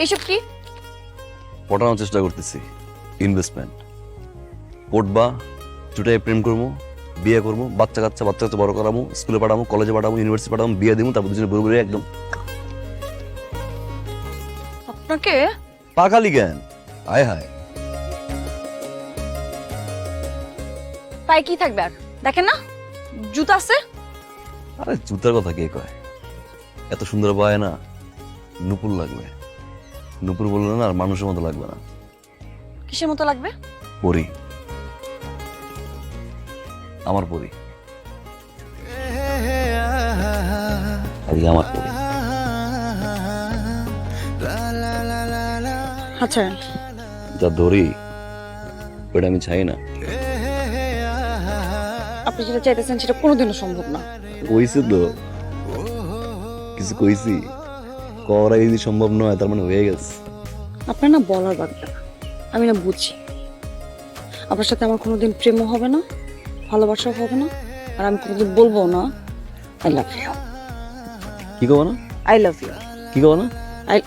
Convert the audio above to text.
এইসব কি? পটানোর চেষ্টা করতেছি। ইনভেস্টমেন্ট পড়বা, চুটাই প্রেম করবো, বিয়ে করবো, বাচ্চা কাচ্চা বড় করাবো, স্কুলে পাঠাবো, কলেজে পাঠাবো, ইউনিভার্সিটি পাঠাবো, বিয়ে দিব, তারপর দুজনে বড় একদম আপনাকে পাকালি জ্ঞান। হায় হায়, পায়ে কি থাকবে আর? দেখেন না জুতা আছে। আরে জুতার কথা কে কয়? এত সুন্দর পায় না, নুপুর লাগবে। নুপুর বললে না আর মানুষের মতো লাগবে না, কিসের মতো লাগবে? পরি, আমার পরি, আমার পরি। আচ্ছা যা ধরি ওটা আমি চাই না। আপনি যেটা চাইতেছেন সেটা কোনোদিনও সম্ভব না। কইছি তো, কিছু কইছি, করা যদি সম্ভব নয় তার মানে হয়ে গেছে। আপনার না বলার লাগবে না, আমি না বুঝি। আপনার সাথে আমার কোনোদিন প্রেমও হবে না, ভালোবাসাও হবে না, আর আমি কোনোদিন বলবো না আই লাভ ইউ। কি কব না? I love you. কি কব না? আই